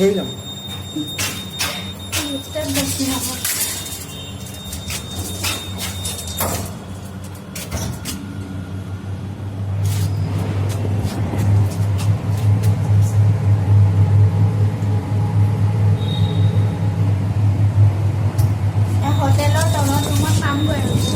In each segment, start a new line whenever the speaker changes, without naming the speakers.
থৈ যাম
হোটেলৰ তলত মই পামগৈ আৰু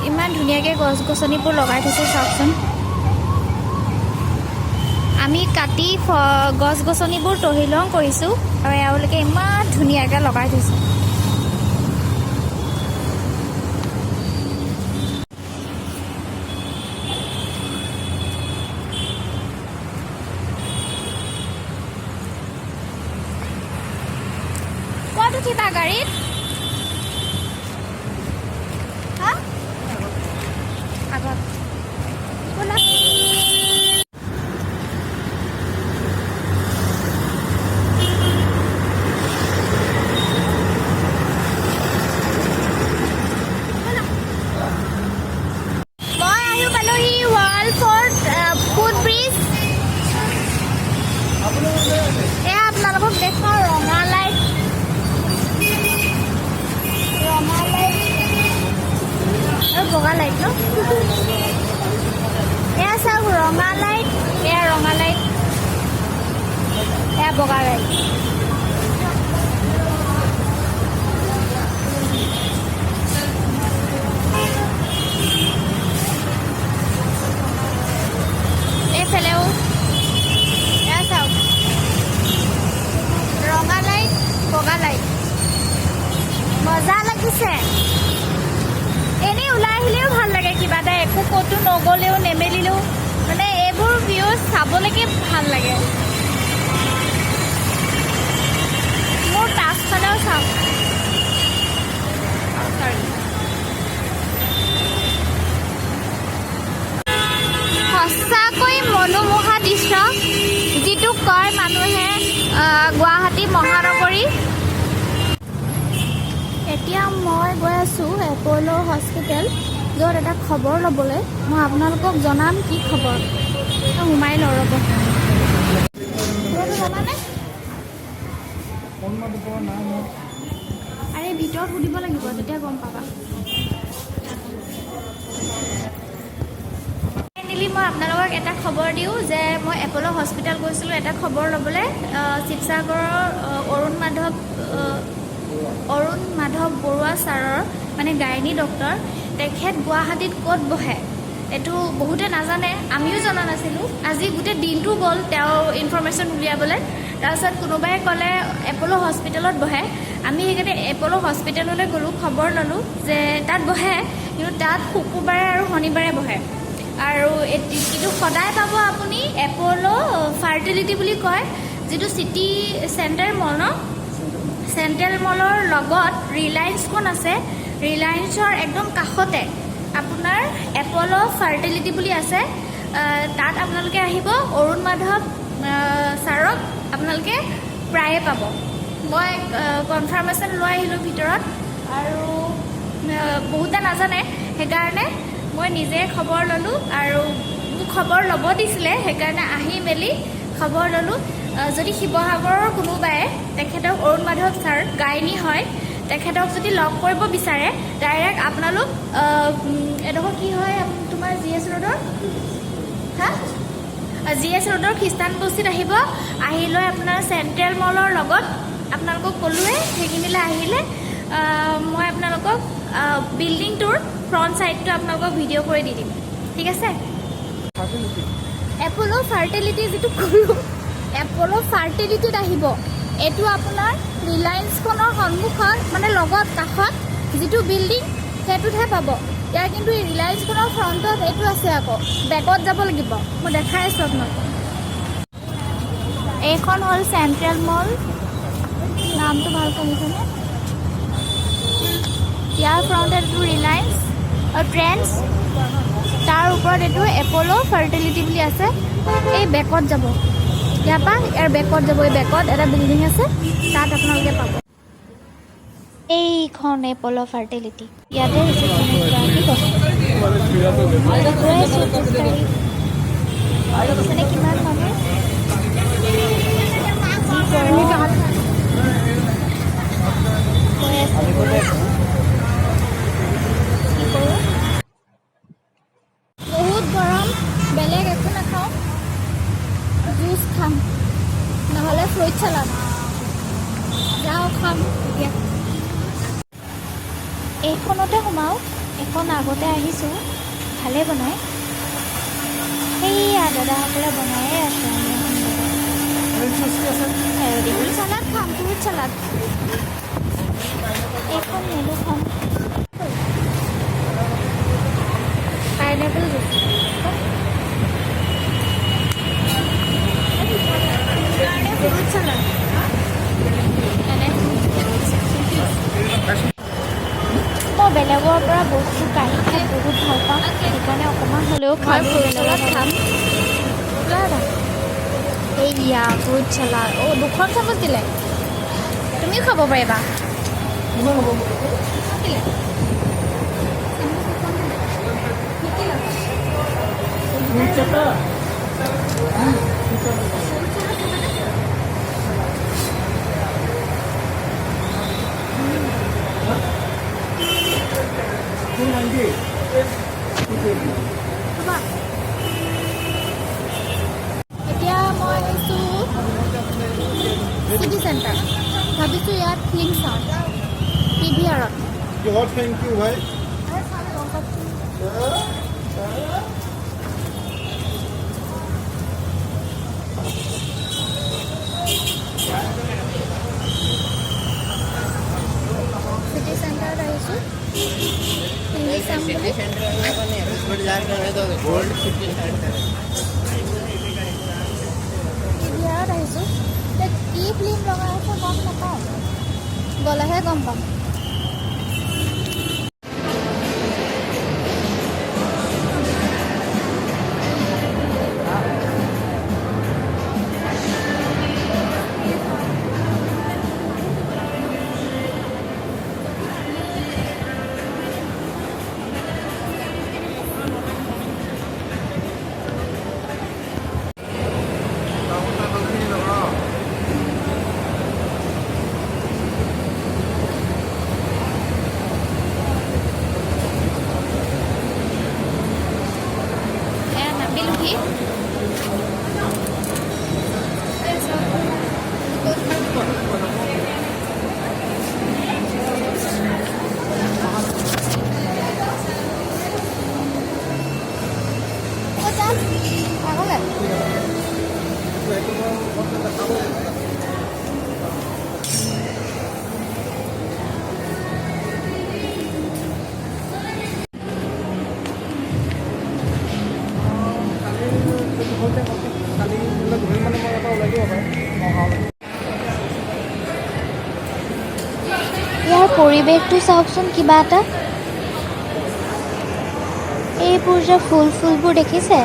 ইমান ধুনীয়াকৈ গছ-গছনিবোৰ লগাই থৈছে চাওকচোন আমি কাটি গছ-গছনিবোৰ তহিলং কৰিছোঁ আৰু এওঁলোকে ইমান ধুনীয়াকৈ লগাই থৈছে ক'ত উঠিবা গাড়ীত আগত ব'লা মই আহি পালোহি ৱালফৰ্ড ফুটব্ৰিজ এয়া আপোনালোকক দেখাওঁ ৰঙা লাইট আৰু বগা লাইট ন এয়া চাওক ৰঙা লাইট এয়া ৰঙা লাইট এয়া বগা লাইট এইফালেও এয়া চাওক ৰঙা লাইট বগা লাইট মজা লাগিছে এনেই ওলাই আহিলেও ভাল লাগে কিবা এটা একো ক'তো নগ'লেও নেমেলিলেও মানে এইবোৰ ভিউজ চাবলৈকে ভাল লাগে মোৰ পাছফালেও চাওক সঁচাকৈ মনোমোহা দৃশ্য যিটো কয় মানুহে গুৱাহাটী মহানগৰী এতিয়া মই গৈ আছোঁ এপ'ল' হস্পিটেল য'ত এটা খবৰ ল'বলৈ মই আপোনালোকক জনাম কি খবৰ সোমাই লওঁ ৰ'ব জানানে আৰে ভিতৰত সুধিব লাগিব তেতিয়া গম পাবা ফাইনেলি মই আপোনালোকক এটা খবৰ দিওঁ যে মই এপ'ল' হস্পিটেল গৈছিলোঁ এটা খবৰ ল'বলৈ শিৱসাগৰৰ অৰুণ মাধৱ বৰুৱা ছাৰৰ মানে গাইনী ডক্টৰ তেখেত গুৱাহাটীত ক'ত বহে এইটো বহুতে নাজানে আমিও জনা নাছিলোঁ আজি গোটেই দিনটো গ'ল তেওঁ ইনফৰমেশ্যন উলিয়াবলৈ তাৰপিছত কোনোবাই ক'লে এপ'ল' হস্পিটেলত বহে আমি সেইকাৰণে এপ'ল' হস্পিটেললৈ গ'লোঁ খবৰ ল'লোঁ যে তাত বহে কিন্তু তাত শুকুৰবাৰে আৰু শনিবাৰে বহে আৰু কিন্তু সদায় পাব আপুনি এপ'ল' ফাৰ্টিলিটি বুলি কয় যিটো চিটি চেণ্টাৰ মল ন চেণ্ট্ৰেল মলৰ লগত ৰিলায়েন্সখন আছে ৰিলায়েন্সৰ একদম কাষতে আপোনাৰ এপ'ল' ফাৰ্টিলিটি বুলি আছে তাত আপোনালোকে আহিব অৰুণ মাধৱ ছাৰক আপোনালোকে প্ৰায়ে পাব মই কনফাৰ্মেশ্যন লৈ আহিলোঁ ভিতৰত আৰু বহুতে নাজানে সেইকাৰণে মই নিজে খবৰ ল'লোঁ আৰু মোক খবৰ ল'ব দিছিলে সেইকাৰণে আহি মেলি খবৰ ল'লোঁ যদি শিৱসাগৰৰ কোনোবাই তেখেতক অৰুণ মাধৱ ছাৰ গাইনী হয় তেখেতক যদি লগ কৰিব বিচাৰে ডাইৰেক্ট আপোনালোক এডোখৰ কি হয় তোমাৰ GS ৰোডৰ GS ৰোডৰ খ্ৰীষ্টান বস্তিত আহিব আহি লৈ আপোনাৰ চেণ্ট্ৰেল মলৰ লগত আপোনালোকক ক'লোৱে সেইখিনিলৈ আহিলে মই আপোনালোকক বিল্ডিংটোৰ ফ্ৰণ্ট ছাইডটো আপোনালোকক ভিডিঅ' কৰি দি দিম ঠিক আছে এপ'ল' ফাৰ্টিলিটি যিটো ক'লোঁ এপ'ল' ফাৰ্টিলিটিত আহিব এইটো আপোনাৰ ৰিলায়েন্সখনৰ সন্মুখত মানে লগত কাষত যিটো বিল্ডিং সেইটোতহে পাব ইয়াৰ কিন্তু ৰিলায়েন্সখনৰ ফ্ৰণ্টত এইটো আছে আকৌ বেকত যাব লাগিব মই দেখাই আছোঁ আপোনাক এইখন হ'ল চেণ্ট্ৰেল মল নামটো ভাল শুনিছেনে? ইয়াৰ ফ্ৰণ্টত এইটো ৰিলায়েন্স ট্ৰেণ্ডছ, তাৰ ওপৰত এইটো এপ'ল' ফাৰ্টিলিটি বুলি আছে। এই বেকত যাব, ইয়াৰ পৰা ইয়াৰ বেকত যাব, এই বেকত এটা বিল্ডিং আছে, তাত আপোনালোকে পাব এইখন এপ'ল' ফাৰ্টিলিটি। ইয়াতে কিমান মানুহ বহুত গৰম, বেলেগ একো নাখাওঁ, জুচ খাম নহ'লে ফ্ৰুইট চালাড। যাওঁ খাম এতিয়া। এইখনতে সোমাওঁ, এখন আগতে আহিছোঁ, ভালেই বনায়। সেইয়া দাদাসকলে বনায়ে আছে। ফ্ৰুইট চালাড খাম, ফ্ৰুইট চালাড। এইখন মেনুখন পাইনএপল জুচ। ফ্ৰুইট চালাড মই বেলেগৰ পৰা বস্তু কাঢ়ি খাই বহুত ভাল পাওঁ, সেইকাৰণে অকণমান হ'লেও খাম। ফ্ৰুইট চালাড খাম। এইয়া ফ্ৰুইট চালাড, দুখন চামুচ দিলে, তুমিও খাব পাৰিবা। এতিয়া মই আহিছোঁ চিটি চেণ্টাৰ, ভাবিছোঁ ইয়াত ফিল্ম চাওঁ PVR-ত।
थैंक यू भाई।
सिटी सेंटर আহিছোঁ টিভি চাম বুলি। PVR-ত আহিছোঁ, কি ফিল্ম লগাই আছে গম নাপাওঁ, গ'লেহে গম পাম। ইয়াৰ পৰিৱেশটো চাওকচোন কিবা এটা। এইবোৰ যে ফুলবোৰ দেখিছে,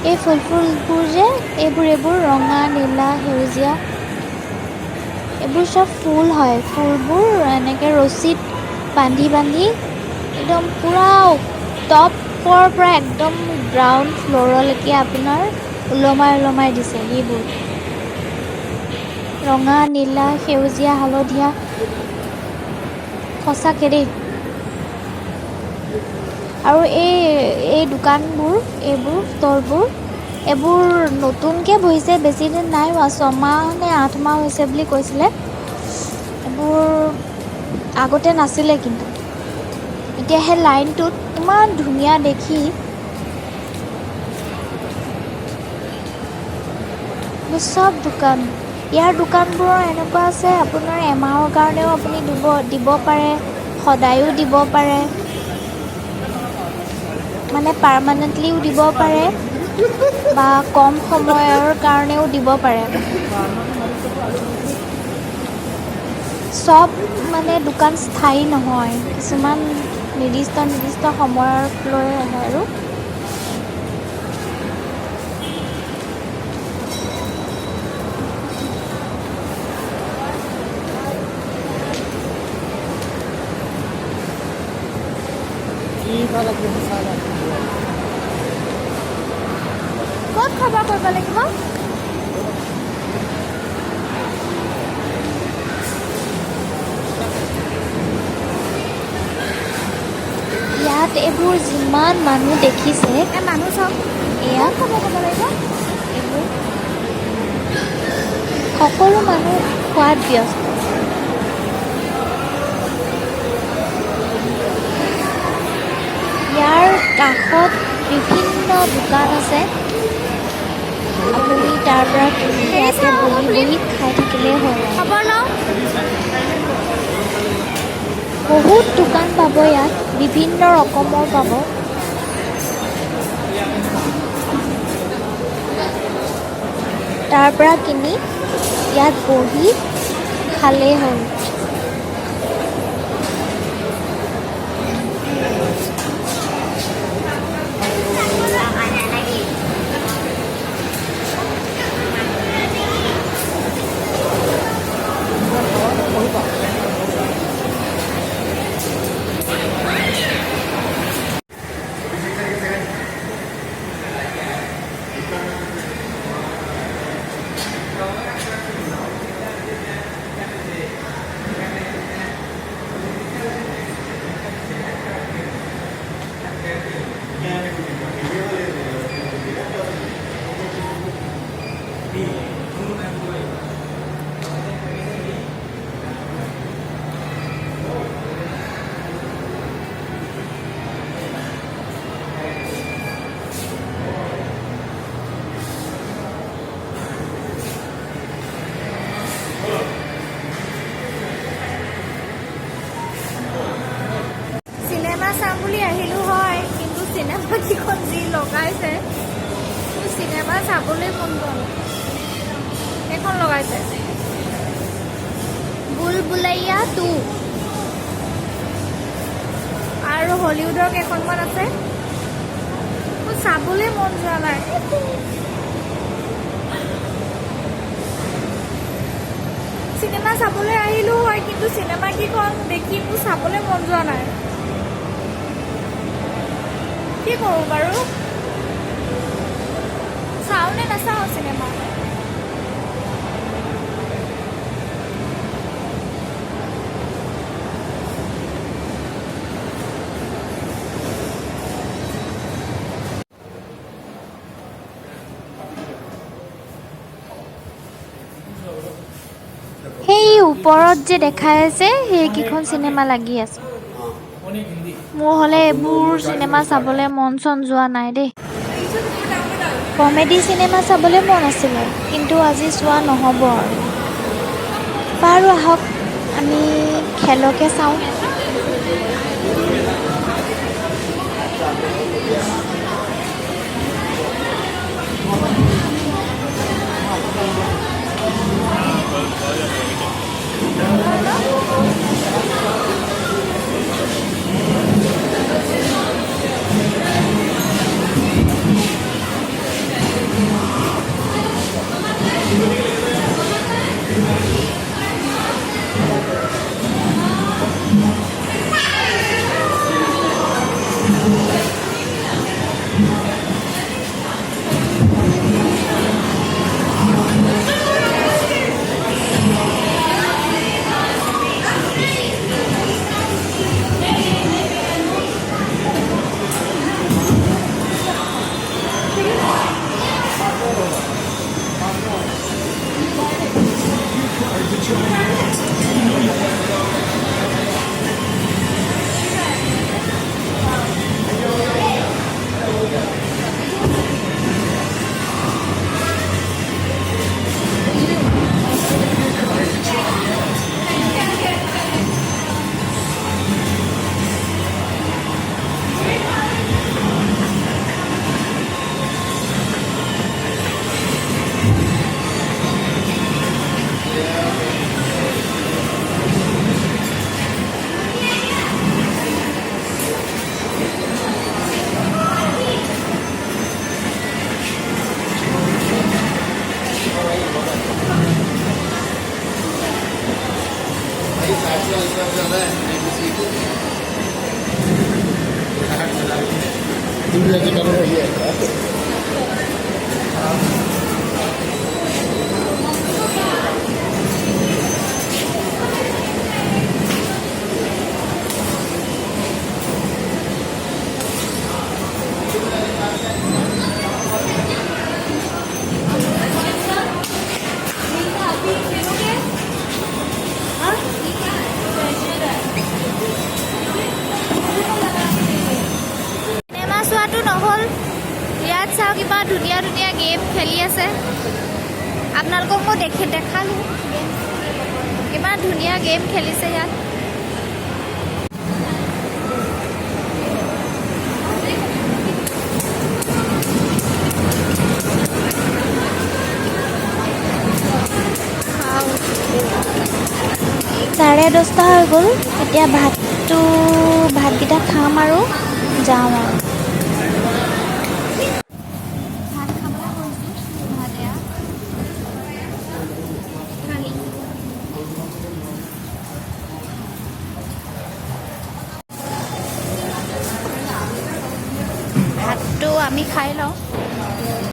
এই ফুলবোৰ যে এইবোৰ ৰঙা, নীলা, সেউজীয়া, এইবোৰ চব ফুল হয়। ফুলবোৰ এনেকৈ ৰছীত বান্ধি একদম পূৰা টপৰ পৰা একদম গ্ৰাউণ্ড ফ্ল'ৰলৈকে আপোনাৰ ওলমাই দিছে। সেইবোৰ ৰঙা, নীলা, সেউজীয়া, হালধীয়া, সঁচাকৈ দেই। আৰু এই দোকানবোৰ, এইবোৰ ষ্টলবোৰ, এইবোৰ নতুনকৈ বহিছে, বেছি দিন নাই হোৱা, 6 মাহ নে 8 মাহ হৈছে বুলি কৈছিলে। এইবোৰ আগতে নাছিলে, কিন্তু এতিয়া সেই লাইনটোত ইমান ধুনীয়া দেখি চব দোকান। ইয়াৰ দোকানবোৰৰ এনেকুৱা আছে, আপোনাৰ এমাহৰ কাৰণেও আপুনি দিব পাৰে, সদায়ো দিব পাৰে, মানে পাৰ্মানেণ্টলিও দিব পাৰে বা কম সময়ৰ কাৰণেও দিব পাৰে। চব মানে দোকান স্থায়ী নহয়, কিছুমান নিৰ্দিষ্ট সময়ক লৈ আহে আৰু ক'ত খবৰ কৰিব লাগিব? ইয়াত এইবোৰ যিমান মানুহ দেখিছে, মানুহ চাওক, এয়া খবৰ কৰিব লাগিব। এইবোৰ সকলো মানুহ খোৱাত ব্যস্ত। ইয়াৰ কাষত বিভিন্ন দোকান আছে, আপুনি তাৰ পৰা কিনি ইয়াতে বহি খাই থাকিলেই হ'ল। বহুত দোকান পাব ইয়াত, বিভিন্ন ৰকমৰ পাব। তাৰ পৰা কিনি ইয়াত বহি খালেই হ'ল। চিনেমা চাম বুলি আহিলোঁ হয়, কিন্তু চিনেমা কিখন যি লগাইছে, চিনেমা চাবলৈ মন গ'ল। এইখন লগাইছে বুলবুলাইয়া 2 আৰু হলিউডৰ কেইখনমান আছে, মোৰ চাবলৈ মন যোৱা নাই। চিনেমা চাবলৈ আহিলোঁ হয়, কিন্তু চিনেমা কেইখন দেখি মোৰ চাবলৈ মন যোৱা নাই। কি কৰোঁ বাৰু, চাওঁ নে নাচাওঁ চিনেমা? সেই ওপৰত যে দেখাই আছে সেইকেইখন চিনেমা লাগি আছে। মোৰ হ'লে এইবোৰ চিনেমা চাবলৈ মন চন যোৱা নাই দেই। কমেডি চিনেমা চাবলৈ মন আছিলে, কিন্তু আজি চোৱা নহ'ব আৰু। বাৰু আহক আমি খেলকে চাওঁ।
চিকেন হেৰি আছে
চিনেমা চোৱাটো নহ'ল ইয়াত চাওক ইমান ধুনীয়া ধুনীয়া গেম খেলি আছে আপোনালোকক মই দেখালোঁ ইমান ধুনীয়া গেম খেলিছে ইয়াত চাৰে 10টা হৈ গ'ল এতিয়া ভাতকেইটা খাম আৰু যাম আৰু ভাত খাবলৈ গৈছোঁ ভাত এয়া ভাতটো আমি খাই লওঁ